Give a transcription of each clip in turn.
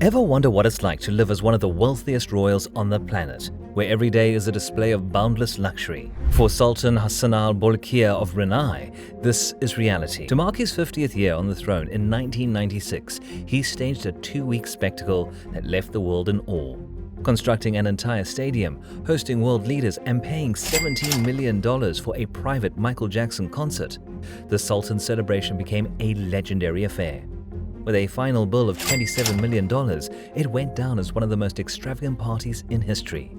Ever wonder what it's like to live as one of the wealthiest royals on the planet, where every day is a display of boundless luxury? For Sultan Hassan al-Bolkiah of Brunei, this is reality. To mark his 50th year on the throne in 1996, he staged a 2-week spectacle that left the world in awe. Constructing an entire stadium, hosting world leaders, and paying $17 million for a private Michael Jackson concert, the Sultan's celebration became a legendary affair. With a final bill of $27 million, it went down as one of the most extravagant parties in history.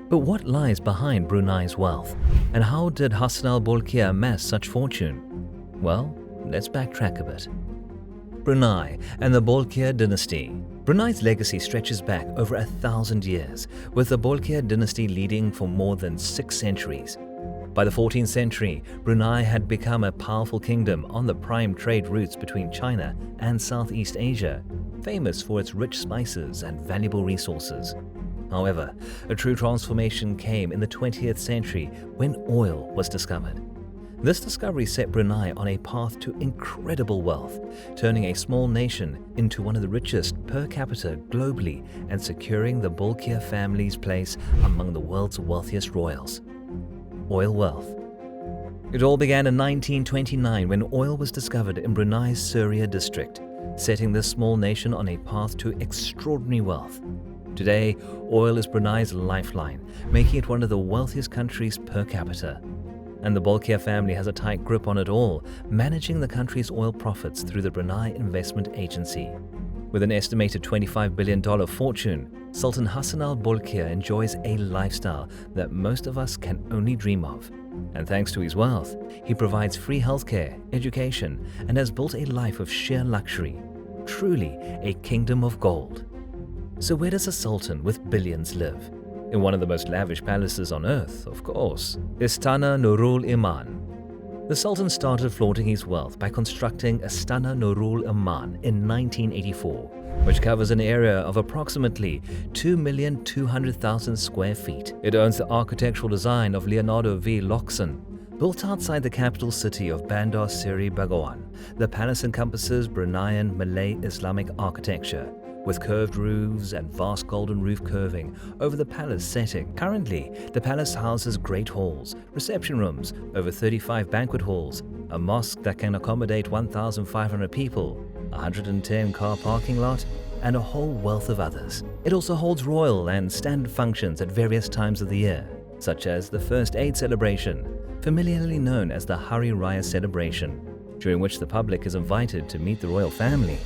But what lies behind Brunei's wealth? And how did Hassan al-Bolkiah amass such fortune? Well, let's backtrack a bit. Brunei and the Bolkiah Dynasty. Brunei's legacy stretches back over 1,000 years, with the Bolkiah Dynasty leading for more than 6 centuries. By the 14th century, Brunei had become a powerful kingdom on the prime trade routes between China and Southeast Asia, famous for its rich spices and valuable resources. However, a true transformation came in the 20th century when oil was discovered. This discovery set Brunei on a path to incredible wealth, turning a small nation into one of the richest per capita globally and securing the Bolkiah family's place among the world's wealthiest royals. Oil wealth. It all began in 1929 when oil was discovered in Brunei's Surya district, setting this small nation on a path to extraordinary wealth. Today, oil is Brunei's lifeline, making it one of the wealthiest countries per capita. And the Bolkiah family has a tight grip on it all, managing the country's oil profits through the Brunei Investment Agency. With an estimated $25 billion fortune, Sultan Hassan al-Bolkiah enjoys a lifestyle that most of us can only dream of. And thanks to his wealth, he provides free healthcare, education, and has built a life of sheer luxury. Truly a kingdom of gold. So where does a sultan with billions live? In one of the most lavish palaces on earth, of course, Istana Nurul Iman. The Sultan started flaunting his wealth by constructing Istana Nurul Iman in 1984, which covers an area of approximately 2,200,000 square feet. It owns the architectural design of Leonardo V. Loxon. Built outside the capital city of Bandar Seri Begawan, the palace encompasses Bruneian Malay Islamic architecture, with curved roofs and vast golden roof curving over the palace setting. Currently, the palace houses great halls, reception rooms, over 35 banquet halls, a mosque that can accommodate 1,500 people, a 110-car parking lot, and a whole wealth of others. It also holds royal and standard functions at various times of the year, such as the First Aid celebration, familiarly known as the Hari Raya celebration, during which the public is invited to meet the royal family.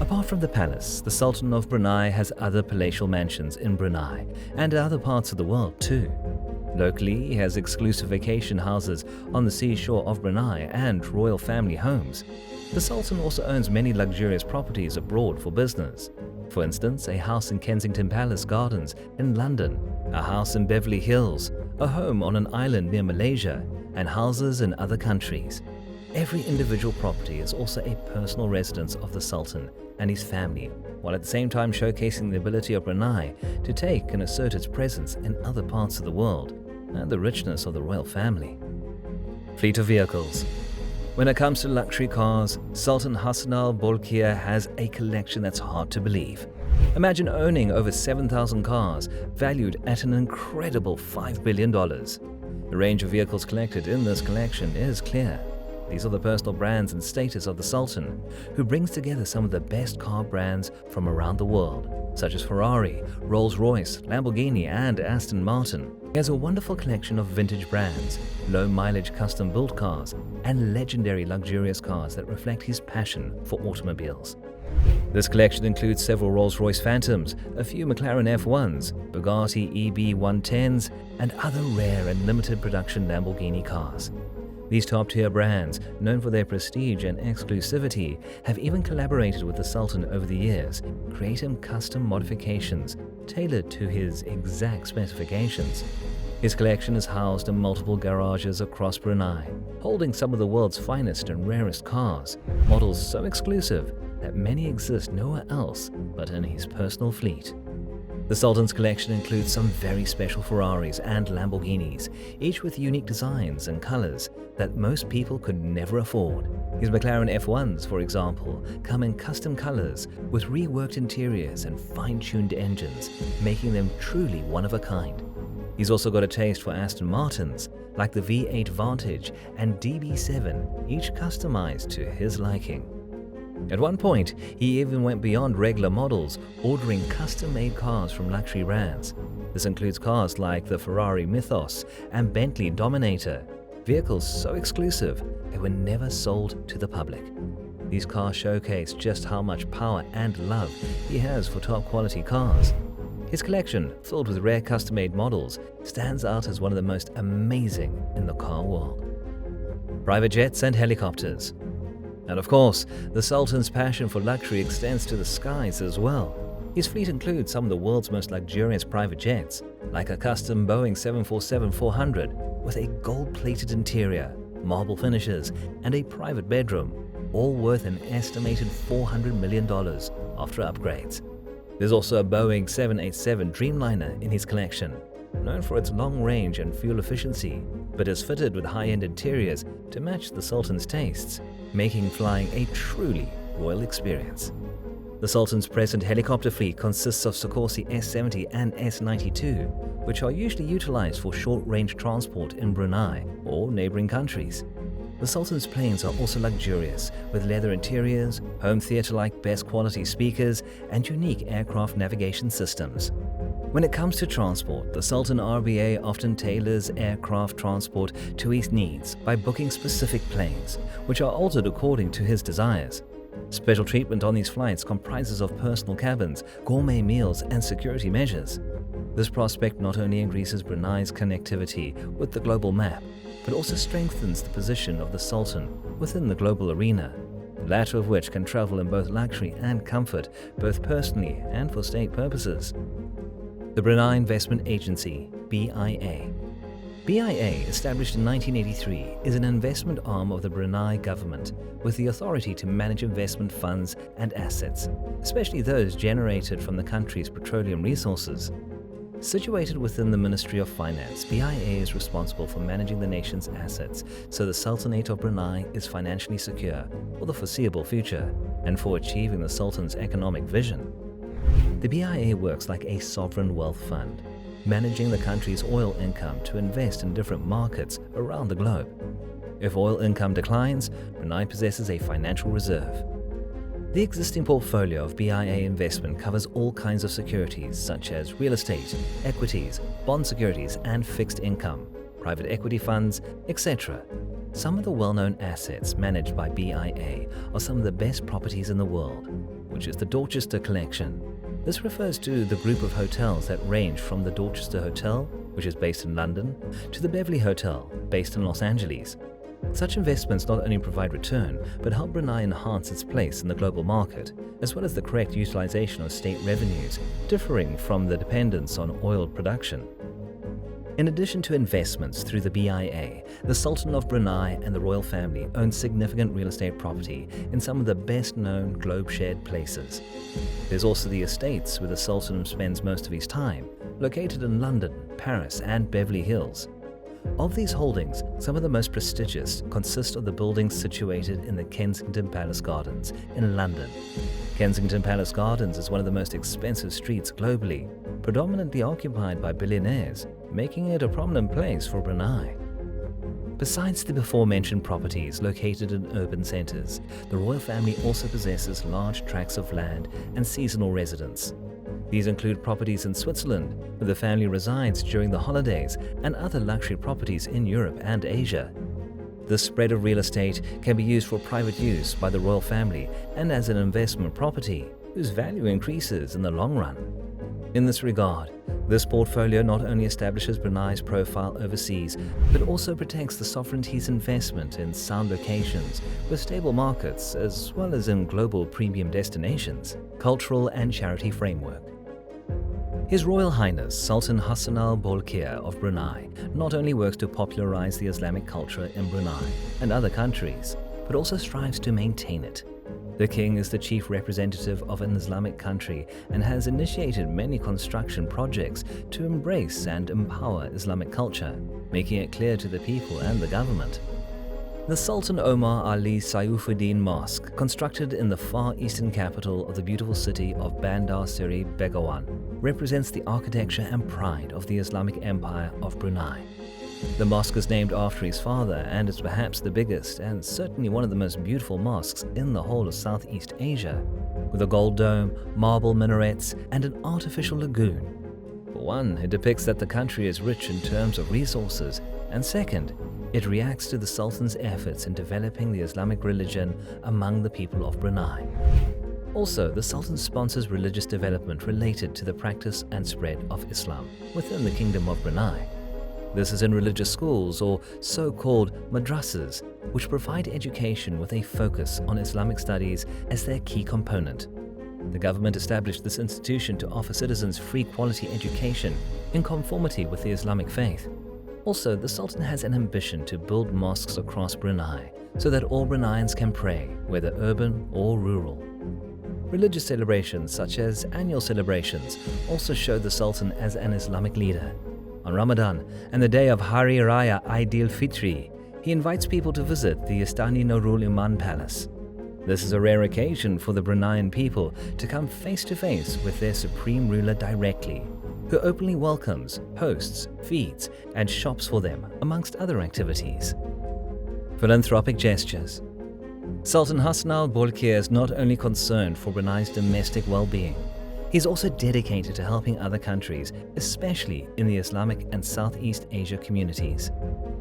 Apart from the palace, the Sultan of Brunei has other palatial mansions in Brunei and in other parts of the world too. Locally, he has exclusive vacation houses on the seashore of Brunei and royal family homes. The Sultan also owns many luxurious properties abroad for business. For instance, a house in Kensington Palace Gardens in London, a house in Beverly Hills, a home on an island near Malaysia, and houses in other countries. Every individual property is also a personal residence of the Sultan and his family, while at the same time showcasing the ability of Brunei to take and assert its presence in other parts of the world and the richness of the royal family. Fleet of vehicles. When it comes to luxury cars, Sultan Hassan al-Bolkiah has a collection that's hard to believe. Imagine owning over 7,000 cars, valued at an incredible $5 billion. The range of vehicles collected in this collection is clear. These are the personal brands and status of the Sultan, who brings together some of the best car brands from around the world, such as Ferrari, Rolls-Royce, Lamborghini, and Aston Martin. He has a wonderful collection of vintage brands, low-mileage custom-built cars, and legendary luxurious cars that reflect his passion for automobiles. This collection includes several Rolls-Royce Phantoms, a few McLaren F1s, Bugatti EB110s, and other rare and limited production Lamborghini cars. These top-tier brands, known for their prestige and exclusivity, have even collaborated with the Sultan over the years, creating custom modifications tailored to his exact specifications. His collection is housed in multiple garages across Brunei, holding some of the world's finest and rarest cars, models so exclusive that many exist nowhere else but in his personal fleet. The Sultan's collection includes some very special Ferraris and Lamborghinis, each with unique designs and colors, that most people could never afford. His McLaren F1s, for example, come in custom colors with reworked interiors and fine-tuned engines, making them truly one of a kind. He's also got a taste for Aston Martins, like the V8 Vantage and DB7, each customized to his liking. At one point, he even went beyond regular models, ordering custom-made cars from luxury brands. This includes cars like the Ferrari Mythos and Bentley Dominator, vehicles so exclusive they were never sold to the public. These cars showcase just how much power and love he has for top-quality cars. His collection, filled with rare custom-made models, stands out as one of the most amazing in the car world. Private jets and helicopters. And of course, the Sultan's passion for luxury extends to the skies as well. His fleet includes some of the world's most luxurious private jets, like a custom Boeing 747-400 with a gold-plated interior, marble finishes, and a private bedroom, all worth an estimated $400 million after upgrades. There's also a Boeing 787 Dreamliner in his collection, known for its long range and fuel efficiency, but is fitted with high-end interiors to match the Sultan's tastes, making flying a truly royal experience. The Sultan's present helicopter fleet consists of Sikorsky S-70 and S-92, which are usually utilized for short-range transport in Brunei or neighboring countries. The Sultan's planes are also luxurious, with leather interiors, home theater-like best-quality speakers, and unique aircraft navigation systems. When it comes to transport, the Sultan RBA often tailors aircraft transport to his needs by booking specific planes, which are altered according to his desires. Special treatment on these flights comprises of personal cabins, gourmet meals, and security measures. This prospect not only increases Brunei's connectivity with the global map, but also strengthens the position of the Sultan within the global arena, the latter of which can travel in both luxury and comfort, both personally and for state purposes. The Brunei Investment Agency, BIA. BIA, established in 1983, is an investment arm of the Brunei government with the authority to manage investment funds and assets, especially those generated from the country's petroleum resources. Situated within the Ministry of Finance, BIA is responsible for managing the nation's assets so the Sultanate of Brunei is financially secure for the foreseeable future and for achieving the Sultan's economic vision. The BIA works like a sovereign wealth fund, managing the country's oil income to invest in different markets around the globe. If oil income declines, Brunei possesses a financial reserve. The existing portfolio of BIA investment covers all kinds of securities such as real estate, equities, bond securities, and fixed income, private equity funds, etc. Some of the well-known assets managed by BIA are some of the best properties in the world, which is the Dorchester Collection. This refers to the group of hotels that range from the Dorchester Hotel, which is based in London, to the Beverly Hotel, based in Los Angeles. Such investments not only provide return, but help Brunei enhance its place in the global market, as well as the correct utilization of state revenues, differing from the dependence on oil production. In addition to investments through the BIA, the Sultan of Brunei and the royal family own significant real estate property in some of the best-known globe-shared places. There's also the estates where the Sultan spends most of his time, located in London, Paris, and Beverly Hills. Of these holdings, some of the most prestigious consist of the buildings situated in the Kensington Palace Gardens in London. Kensington Palace Gardens is one of the most expensive streets globally, predominantly occupied by billionaires, making it a prominent place for Brunei. Besides the before-mentioned properties located in urban centers, the royal family also possesses large tracts of land and seasonal residence. These include properties in Switzerland, where the family resides during the holidays, and other luxury properties in Europe and Asia. This spread of real estate can be used for private use by the royal family and as an investment property, whose value increases in the long run. In this regard, this portfolio not only establishes Brunei's profile overseas, but also protects the sovereignty's investment in sound locations with stable markets, as well as in global premium destinations, cultural and charity framework. His Royal Highness Sultan Hassan Al Bolkiah of Brunei not only works to popularize the Islamic culture in Brunei and other countries, but also strives to maintain it. The king is the chief representative of an Islamic country and has initiated many construction projects to embrace and empower Islamic culture, making it clear to the people and the government. The Sultan Omar Ali Saifuddin Mosque, constructed in the far eastern capital of the beautiful city of Bandar Seri Begawan, represents the architecture and pride of the Islamic Empire of Brunei. The mosque is named after his father and is perhaps the biggest and certainly one of the most beautiful mosques in the whole of Southeast Asia, with a gold dome, marble minarets, and an artificial lagoon. For one, it depicts that the country is rich in terms of resources, and second, it reacts to the Sultan's efforts in developing the Islamic religion among the people of Brunei. Also, the Sultan sponsors religious development related to the practice and spread of Islam within the Kingdom of Brunei. This is in religious schools, or so-called madrasas, which provide education with a focus on Islamic studies as their key component. The government established this institution to offer citizens free quality education in conformity with the Islamic faith. Also, the Sultan has an ambition to build mosques across Brunei so that all Bruneians can pray, whether urban or rural. Religious celebrations such as annual celebrations also show the Sultan as an Islamic leader. On Ramadan and the day of Hari Raya Aidil-Fitri, he invites people to visit the Istana Nurul Iman Palace. This is a rare occasion for the Bruneian people to come face to face with their supreme ruler directly, who openly welcomes, hosts, feeds, and shops for them, amongst other activities. Philanthropic gestures. Sultan Hassan al-Bolkiah is not only concerned for Brunei's domestic well-being, he's also dedicated to helping other countries, especially in the Islamic and Southeast Asia communities.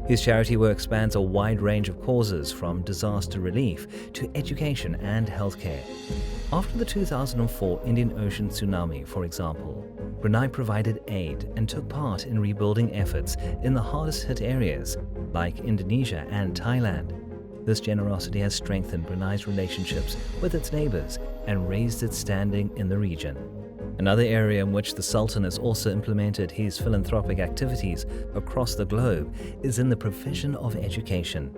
His charity work spans a wide range of causes, from disaster relief to education and healthcare. After the 2004 Indian Ocean tsunami, for example, Brunei provided aid and took part in rebuilding efforts in the hardest-hit areas like Indonesia and Thailand. This generosity has strengthened Brunei's relationships with its neighbors and raised its standing in the region. Another area in which the Sultan has also implemented his philanthropic activities across the globe is in the provision of education.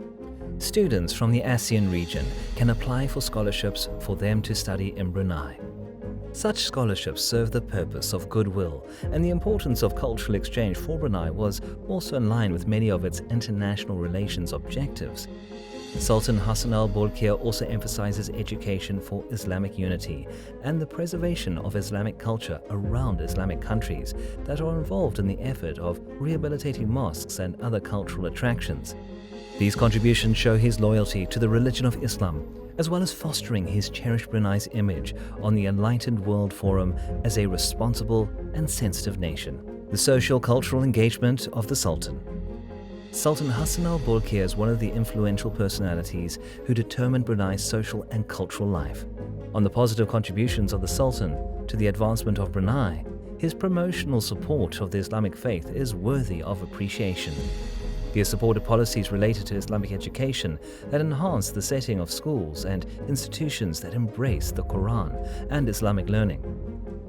Students from the ASEAN region can apply for scholarships for them to study in Brunei. Such scholarships serve the purpose of goodwill, and the importance of cultural exchange for Brunei was also in line with many of its international relations objectives. Sultan Hassan al-Bolkiah also emphasizes education for Islamic unity and the preservation of Islamic culture around Islamic countries that are involved in the effort of rehabilitating mosques and other cultural attractions. These contributions show his loyalty to the religion of Islam, as well as fostering his cherished Brunei's image on the Enlightened World Forum as a responsible and sensitive nation. The social-cultural engagement of the Sultan. Sultan Hassan al-Bolkiah is one of the influential personalities who determined Brunei's social and cultural life. On the positive contributions of the Sultan to the advancement of Brunei, his promotional support of the Islamic faith is worthy of appreciation. He has supported policies related to Islamic education that enhance the setting of schools and institutions that embrace the Quran and Islamic learning.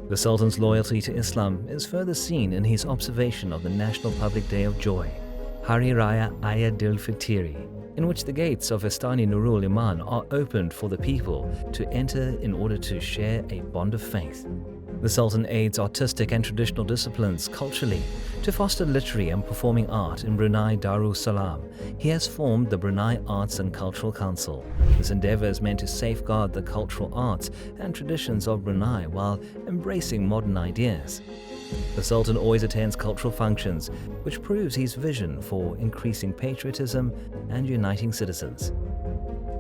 The Sultan's loyalty to Islam is further seen in his observation of the National Public Day of Joy, Hari Raya Aidil-Fitri, in which the gates of Istana Nurul Iman are opened for the people to enter in order to share a bond of faith. The Sultan aids artistic and traditional disciplines culturally to foster literary and performing art in Brunei Darussalam. He has formed the Brunei Arts and Cultural Council. This endeavor is meant to safeguard the cultural arts and traditions of Brunei while embracing modern ideas. The Sultan always attends cultural functions, which proves his vision for increasing patriotism and uniting citizens.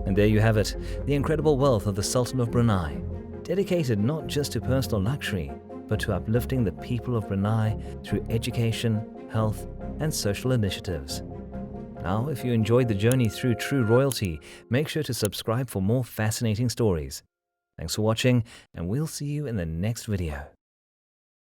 And there you have it, the incredible wealth of the Sultan of Brunei, dedicated not just to personal luxury, but to uplifting the people of Brunei through education, health, and social initiatives. Now, if you enjoyed the journey through true royalty, make sure to subscribe for more fascinating stories. Thanks for watching, and we'll see you in the next video.